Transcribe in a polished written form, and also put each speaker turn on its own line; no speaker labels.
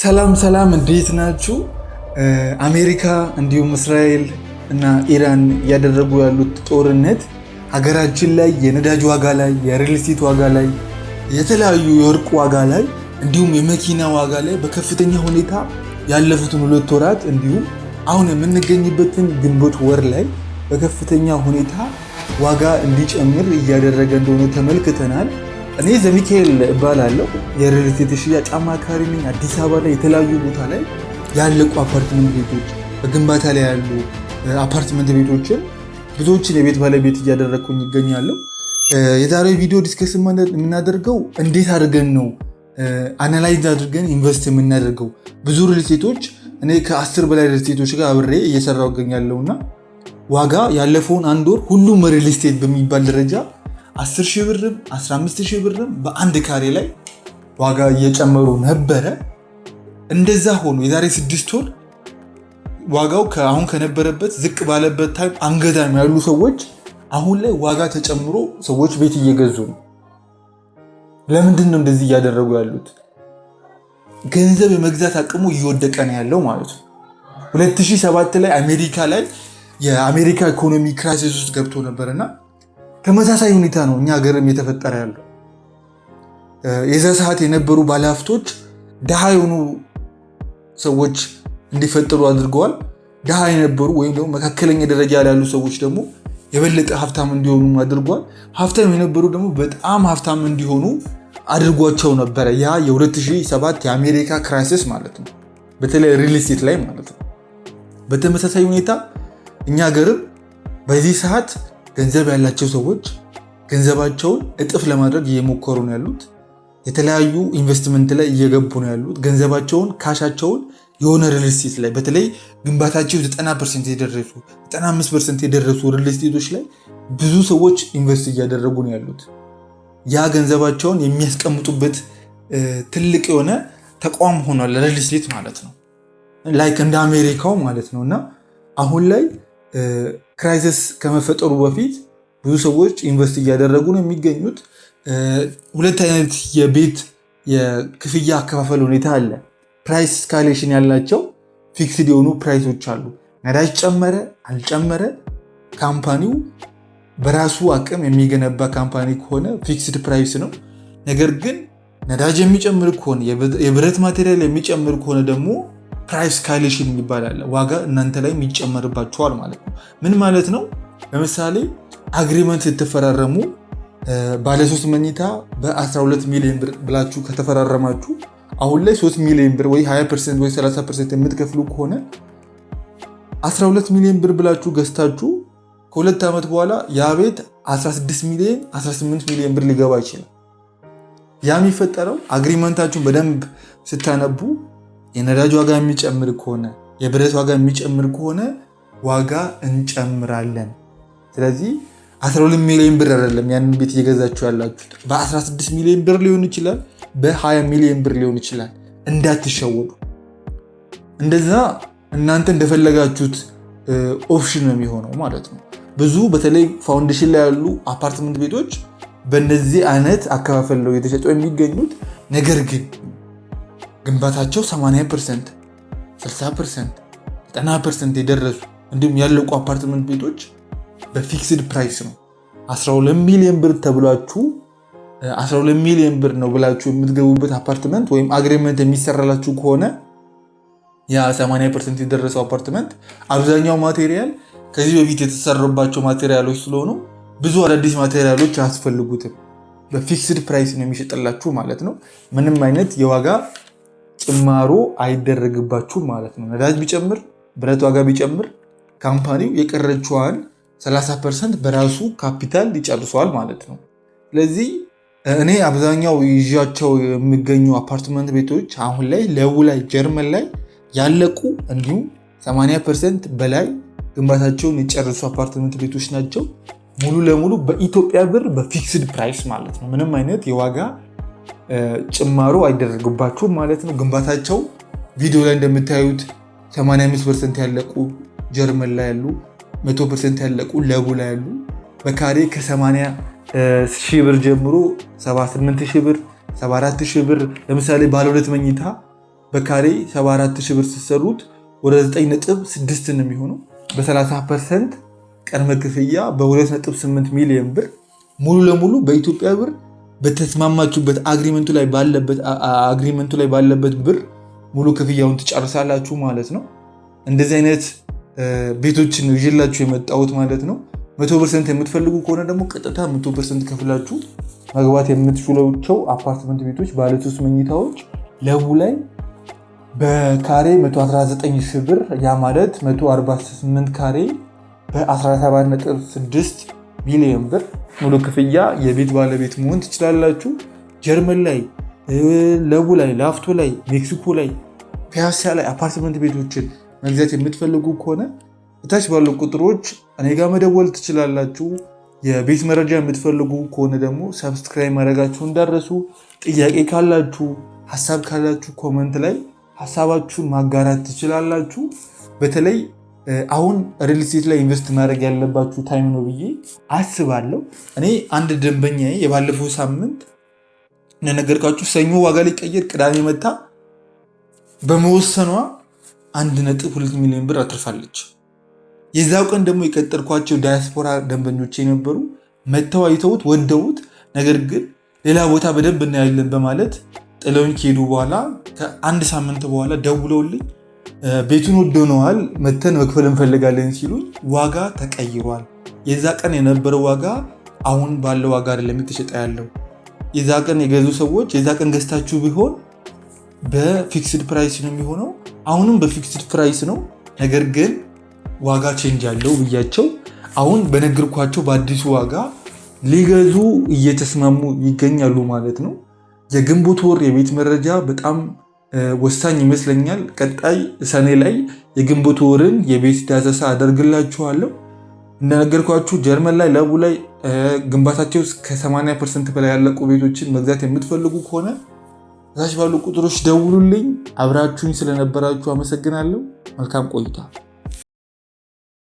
ሰላም እንዴት ናችሁ? አሜሪካ እንዲሁም እስራኤል እና ኢራን እያደረጉ ያሉት ጦርነት ሀገራችን ላይ የነዳጅ ዋጋ ላይ፣ የሪል ስቴት ዋጋ ላይ፣ የተለያዩ የወርቅ ዋጋ ላይ እንዲሁም የመኪና ዋጋ ላይ በከፍተኛ ሁኔታ ያለፉትን 2 ወራት እንዲሁም አሁን የምንገኝበትን ግንቦት ወር ላይ በከፍተኛ ሁኔታ ዋጋ እንዲጨምር እያደረገ እንደሆነ ተመልክተናል። እኔ ዘሚካኤል እባላለሁ። የሪል ስቴት ሽያጭ አማካሪ ነኝ። አዲስ አበባ ላይ የተለያዩ ቦታ ላይ ያለቁ አፓርትመንት ቤቶች፣ በግንባታ ላይ ያሉ አፓርትመንት ቤቶችን ብዙዎችን የቤት ባለቤት እያደረግኩኝ ይገኛለሁ። የዛሬው ቪዲዮ ዲስከስ የምናደርገው እንዴት አድርገን ነው አናላይዝ አድርገን ኢንቨስት የምናደርገው። ብዙ ሪል ስቴቶች እኔ ከ10 በላይ ሪል ስቴቶች ጋር አብሬ እየሰራሁ እገኛለሁና ዋጋ ያለፈውን 1 ወር ሁሉም ሪል ስቴት በሚባል ደረጃ 10,000 ብርም 15,000 ብርም በአንድ ካሬ ላይ ዋጋ እየጨመሩ ነበረ። እንደዛ ሆኖ የዛሬ 6 ወር ዋጋው አሁን ከነበረበት ዝቅ ባለበት ታይም አንገዛም ያሉ ሰዎች አሁን ላይ ዋጋ ተጨምሮ ሰዎች ቤት እየገዙ ነው። ለምንድን ነው እንደዚህ እያደረጉ ያሉት? ገንዘብ የመግዛት አቅሙ እየወደቀ ነው ያለው ማለት ነው። 2007 ላይ አሜሪካ ላይ የአሜሪካ ኢኮኖሚ ክራይሲስ ውስጥ ገብቶ ነበርና ተመሳሳይ ሁኔታ ነው እኛ ሀገርም የተፈጠረ ያለው። የዛ ሰዓት የነበሩ ባለሀብቶች ድሃ የሆኑ ሰዎች እንዲፈጠሩ አድርገዋል። ድሃ የነበሩ ወይም ደግሞ መካከለኛ ደረጃ ላይ ያሉ ሰዎች ደግሞ የበለጠ ሀብታም እንዲሆኑ አድርጓል። ሀብታም የነበሩ ደግሞ በጣም ሀብታም እንዲሆኑ አድርጓቸው ነበረ። ያ የ2007 የአሜሪካ ክራይሲስ ማለት ነው፣ በተለይ ሪል ስቴት ላይ ማለት ነው። በተመሳሳይ ሁኔታ እኛ ሀገርም በዚህ ሰዓት ገንዘብ ያላቸው ሰዎች ገንዘባቸውን እጥፍ ለማድረግ እየሞከሩ ነው ያሉት። የተለያዩ ኢንቨስትመንት ላይ እየገቡ ነው ያሉት። ገንዘባቸውን ካሻቸውን የሆነ ሪል ስቴት ላይ በተለይ ግንባታቸው 90% የደረሱ 95% የደረሱ ሪል ስቴቶች ላይ ብዙ ሰዎች ኢንቨስት እያደረጉ ነው ያሉት። ያ ገንዘባቸውን የሚያስቀምጡበት ትልቅ የሆነ ተቋም ሆኗል ሪል ስቴት ማለት ነው። ላይክ እንደ አሜሪካው ማለት ነው። እና አሁን ላይ ክራይሲስ ከመፈጠሩ በፊት ብዙ ሰዎች ኢንቨስት እያደረጉ ነው የሚገኙት። 2 አይነት የቤት የክፍያ አከፋፈል ሁኔታ አለ። ፕራይስ ስካሌሽን ያላቸው ፊክስድ የሆኑ ፕራይሶች አሉ። ነዳጅ ጨመረ አልጨመረ ካምፓኒው በራሱ አቅም የሚገነባ ካምፓኒ ከሆነ ፊክስድ ፕራይስ ነው። ነገር ግን ነዳጅ የሚጨምር ከሆነ የብረት ማቴሪያል የሚጨምር ከሆነ ደግሞ ፕራይስ ስካሌሽን ይባላል። ዋጋ እናንተ ላይ ይጨመርባቸዋል ማለት ነው። ምን ማለት ነው? ለምሳሌ አግሪመንት ስትፈራረሙ ባለ 3 መኝታ በ12 ሚሊዮን ብር ብላችሁ ከተፈራረማችሁ አሁን ላይ 3 ሚሊዮን ብር ወይ 20% ወይ 30% የምትከፍሉ ከሆነ 12 ሚሊዮን ብር ብላችሁ ገዝታችሁ ከ2 ዓመት በኋላ ያ ቤት 16 ሚሊዮን 18 ሚሊዮን ብር ሊገባ ይችላል። ያ የሚፈጠረው አግሪመንታችሁን በደንብ ስታነቡ የነዳጅ ዋጋ የሚጨምር ከሆነ የብረት ዋጋ የሚጨምር ከሆነ ዋጋ እንጨምራለን። ስለዚህ 12 ሚሊዮን ብር አይደለም ያንን ቤት እየገዛችሁ ያላችሁት፣ በ16 ሚሊዮን ብር ሊሆን ይችላል፣ በ20 ሚሊዮን ብር ሊሆን ይችላል። እንዳትሸወዱ። እንደዛ እናንተ እንደፈለጋችሁት ኦፕሽን ነው የሚሆነው ማለት ነው። ብዙ በተለይ ፋውንዴሽን ላይ ያሉ አፓርትመንት ቤቶች በእነዚህ አይነት አከፋፈል ነው የተሸጡ የሚገኙት። ነገር ግን ግንባታቸው 80%፣ 60%፣ 90% የደረሱ እንዲሁም ያለቁ አፓርትመንት ቤቶች በፊክስድ ፕራይስ ነው። 12 ሚሊዮን ብር ተብላችሁ 12 ሚሊዮን ብር ነው ብላችሁ የምትገቡበት አፓርትመንት ወይም አግሪመንት የሚሰራላችሁ ከሆነ ያ 80% የደረሰው አፓርትመንት አብዛኛው ማቴሪያል ከዚህ በፊት የተሰሩባቸው ማቴሪያሎች ስለሆኑ ብዙ አዳዲስ ማቴሪያሎች አያስፈልጉትም። በፊክስድ ፕራይስ ነው የሚሸጥላችሁ ማለት ነው። ምንም አይነት የዋጋ ጭማሮ አይደረግባችሁም ማለት ነው። ነዳጅ ቢጨምር ብረት ዋጋ ቢጨምር ካምፓኒው የቀረችዋን 30% በራሱ ካፒታል ይጨርሰዋል ማለት ነው። ስለዚህ እኔ አብዛኛው ይዣቸው የሚገኙ አፓርትመንት ቤቶች አሁን ላይ ለቡ ላይ ጀርመን ላይ ያለቁ እንዲሁም 80% በላይ ግንባታቸውን የጨረሱ አፓርትመንት ቤቶች ናቸው። ሙሉ ለሙሉ በኢትዮጵያ ብር በፊክስድ ፕራይስ ማለት ነው። ምንም አይነት የዋጋ ጭማሮ አይደረግባችሁም ማለት ነው። ግንባታቸው ቪዲዮ ላይ እንደምታዩት 85% ያለቁ ጀርመን ላይ ያሉ፣ 100% ያለቁ ለቡ ላይ ያሉ በካሬ ከ80,000 ብር ጀምሮ 78,000 ብር 74,000 ብር። ለምሳሌ ባለ 2 መኝታ በካሬ 74,000 ብር ሲሰሩት ወደ 9.6 ነው የሚሆነው። በ30% ቅድመ ክፍያ በ2.8 ሚሊዮን ብር ሙሉ ለሙሉ በኢትዮጵያ ብር በተስማማችሁበት አግሪመንቱ ላይ ባለበት ብር ሙሉ ክፍያውን ትጨርሳላችሁ ማለት ነው። እንደዚህ አይነት ቤቶችን ይዤላችሁ የመጣሁት ማለት ነው። 100% የምትፈልጉ ከሆነ ደግሞ ቀጥታ 100% ከፍላችሁ መግባት የምትችሏቸው አፓርትመንት ቤቶች ባለ 3 መኝታዎች ለቡ ላይ በካሬ 119,000 ብር፣ ያ ማለት 148 ካሬ በ17.6 ሚሊዮን ብር ሙሉ ክፍያ የቤት ባለቤት መሆን ትችላላችሁ። ጀርመን ላይ፣ ለቡ ላይ፣ ላፍቶ ላይ፣ ሜክሲኮ ላይ፣ ፒያሳ ላይ አፓርትመንት ቤቶችን መግዛት የምትፈልጉ ከሆነ እታች ባሉ ቁጥሮች እኔ ጋር መደወል ትችላላችሁ። የቤት መረጃ የምትፈልጉ ከሆነ ደግሞ ሰብስክራይብ ማድረጋችሁ እንዳትረሱ። ጥያቄ ካላችሁ፣ ሀሳብ ካላችሁ ኮመንት ላይ ሀሳባችሁን ማጋራት ትችላላችሁ። በተለይ አሁን ሪል ስቴት ላይ ኢንቨስት ማድረግ ያለባችሁ ታይም ነው ብዬ አስባለሁ። እኔ አንድ ደንበኛ የባለፈው ሳምንት እንደነገርኳችሁ ሰኞ ዋጋ ሊቀየር ቅዳሜ መታ በመወሰኗ 1.2 ሚሊዮን ብር አትርፋለች። የዛው ቀን ደግሞ የቀጠርኳቸው ዳያስፖራ ደንበኞች የነበሩ መተው አይተውት ወደውት፣ ነገር ግን ሌላ ቦታ በደንብ እናያለን በማለት ጥለውኝ ከሄዱ በኋላ ከአንድ ሳምንት በኋላ ደውለውልኝ ቤቱን ወደነዋል መተን መክፈል እንፈልጋለን ሲሉኝ ዋጋ ተቀይሯል። የዛ ቀን የነበረው ዋጋ አሁን ባለው ዋጋ አይደለም የተሸጠ ያለው። የዛ ቀን የገዙ ሰዎች የዛ ቀን ገዝታችሁ ቢሆን በፊክስድ ፕራይስ ነው የሚሆነው። አሁንም በፊክስድ ፕራይስ ነው፣ ነገር ግን ዋጋ ቼንጅ አለው ብያቸው አሁን በነገርኳቸው በአዲሱ ዋጋ ሊገዙ እየተስማሙ ይገኛሉ ማለት ነው። የግንቦት ወር የቤት መረጃ በጣም ወሳኝ ይመስለኛል። ቀጣይ ሰኔ ላይ የግንቦት ወርን የቤት ዳሰሳ አደርግላችኋለሁ። እንደነገርኳችሁ ጀርመን ላይ ለቡ ላይ ግንባታቸው ከ80% በላይ ያለቁ ቤቶችን መግዛት የምትፈልጉ ከሆነ እዛች ባሉ ቁጥሮች ደውሉልኝ። አብራችሁኝ ስለነበራችሁ አመሰግናለሁ። መልካም ቆይታ